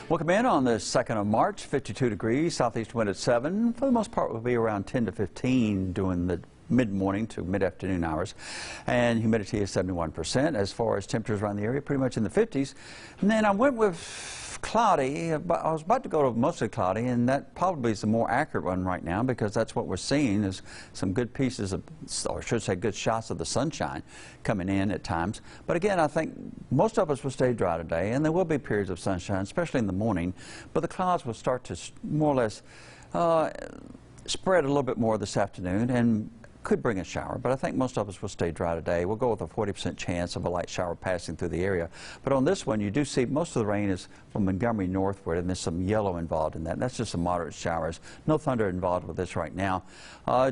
Welcome in on the 2nd of March, 52 degrees, southeast wind at 7. For the most part, will be around 10 to 15 during the mid-morning to mid-afternoon hours. And humidity is 71%. As far as temperatures around the area, pretty much in the 50s. And then I went with cloudy. I was about to go to mostly cloudy, and that probably is the more accurate one right now because that's what we're seeing is some good pieces of, or I should say good shots of the sunshine coming in at times. But again, I think most of us will stay dry today, and there will be periods of sunshine, especially in the morning, but the clouds will start to more or less spread a little bit more this afternoon and could bring a shower, but I think most of us will stay dry today. We'll go with a 40% chance of a light shower passing through the area. But on this one, you do see most of the rain is from Montgomery northward, and there's some yellow involved in that. That's just some moderate showers. No thunder involved with this right now.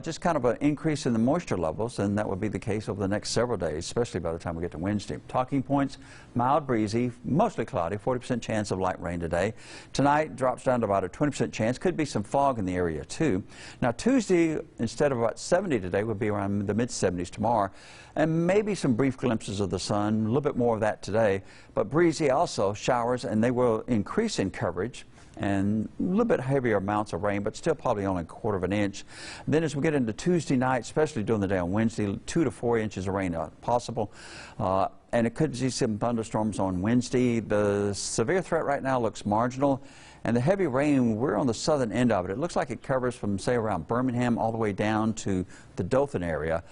Just kind of an increase in the moisture levels, and that will be the case over the next several days, especially by the time we get to Wednesday. Talking points, mild breezy, mostly cloudy, 40% chance of light rain today. Tonight drops down to about a 20% chance. Could be some fog in the area too. Now Tuesday, instead of about 70 today, would be around the mid-70s tomorrow, and maybe some brief glimpses of the sun, a little bit more of that today, but breezy also, showers, and they will increase in coverage and a little bit heavier amounts of rain, but still probably only a quarter of an inch. Then as we get into Tuesday night, especially during the day on Wednesday, 2 to 4 inches of rain possible. And it could see some thunderstorms on Wednesday. The severe threat right now looks marginal. And the heavy rain, we're on the southern end of it. It looks like it covers from, say, around Birmingham all the way down to the Dothan area.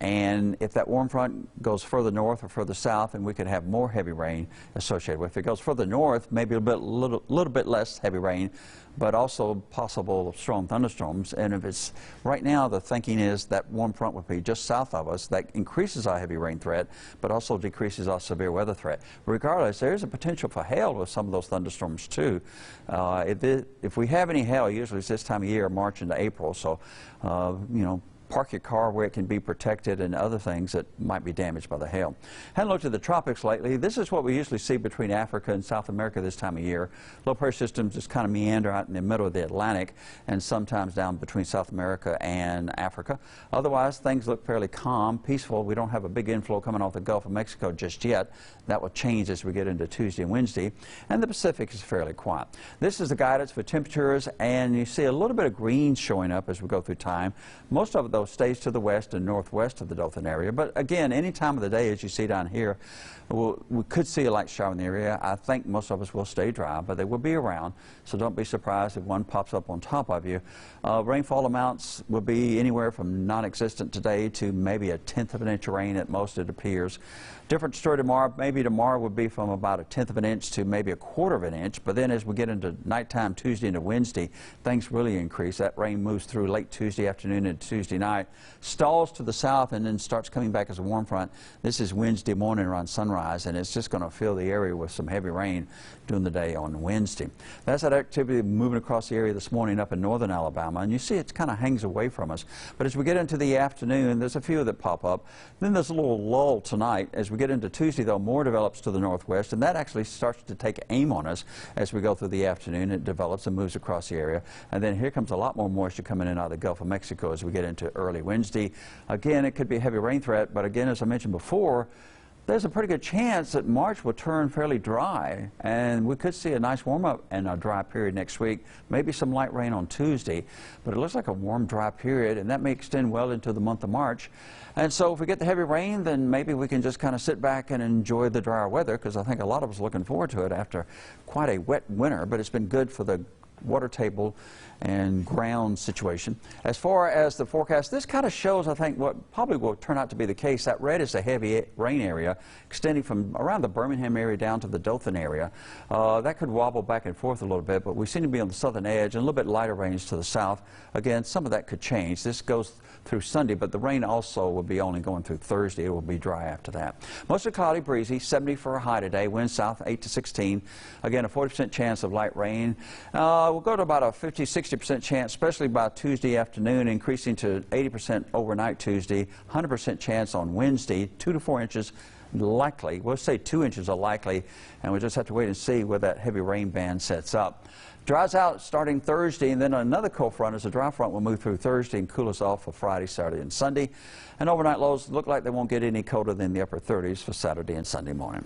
And if that warm front goes further north or further south, then we could have more heavy rain associated with it. If it goes further north, maybe a little bit less heavy rain, but also possible strong thunderstorms. And if it's right now, the thinking is that warm front would be just south of us. That increases our heavy rain threat, but also decreases our severe weather threat. Regardless, there is a potential for hail with some of those thunderstorms too. If we have any hail, usually it's this time of year, March into April. So, you know, park your car where it can be protected and other things that might be damaged by the hail. Hadn't looked at the tropics lately. This is what we usually see between Africa and South America this time of year. Low pressure systems just kind of meander out in the middle of the Atlantic and sometimes down between South America and Africa. Otherwise, things look fairly calm, peaceful. We don't have a big inflow coming off the Gulf of Mexico just yet. That will change as we get into Tuesday and Wednesday. And the Pacific is fairly quiet. This is the guidance for temperatures, and you see a little bit of green showing up as we go through time. Most of it, stays to the west and northwest of the Dothan area. But again, any time of the day, as you see down here, we could see a light shower in the area. I think most of us will stay dry, but they will be around, so don't be surprised if one pops up on top of you. Rainfall amounts will be anywhere from non-existent today to maybe 1/10 of an inch of rain at most, it appears. Different story tomorrow. Maybe tomorrow would be from about 1/10 of an inch to maybe 1/4 of an inch, but then as we get into nighttime Tuesday into Wednesday, things really increase. That rain moves through late Tuesday afternoon and Tuesday night, stalls to the south, and then starts coming back as a warm front. This is Wednesday morning around sunrise, and it's just going to fill the area with some heavy rain during the day on Wednesday. That's that activity moving across the area this morning up in northern Alabama, and you see it kind of hangs away from us. But as we get into the afternoon, there's a few that pop up. Then there's a little lull tonight. As we get into Tuesday, though, more develops to the northwest, and that actually starts to take aim on us as we go through the afternoon. It develops and moves across the area. And then here comes a lot more moisture coming in out of the Gulf of Mexico as we get into early Wednesday. Again, it could be a heavy rain threat, but again, as I mentioned before, there's a pretty good chance that March will turn fairly dry, and we could see a nice warm-up and a dry period next week, maybe some light rain on Tuesday, but it looks like a warm, dry period, and that may extend well into the month of March. And so if we get the heavy rain, then maybe we can just kind of sit back and enjoy the drier weather, because I think a lot of us are looking forward to it after quite a wet winter, but it's been good for the water table and ground situation. As far as the forecast, this kind of shows, I think, what probably will turn out to be the case. That red is the heavy rain area extending from around the Birmingham area down to the Dothan area. That could wobble back and forth a little bit, but we seem to be on the southern edge and a little bit lighter rains to the south. Again, some of that could change. This goes through Sunday, but the rain also will be only going through Thursday. It will be dry after that. Mostly cloudy, breezy, 70 for a high today. Wind south 8 to 16. Again, a 40% chance of light rain. We'll go to about a 50-60% chance, especially by Tuesday afternoon, increasing to 80% overnight Tuesday. 100% chance on Wednesday. 2 to 4 inches likely. We'll say 2 inches are likely, and we'll just have to wait and see where that heavy rain band sets up. Dries out starting Thursday, and then another cold front as a dry front will move through Thursday and cool us off for Friday, Saturday, and Sunday. And overnight lows look like they won't get any colder than the upper 30s for Saturday and Sunday morning.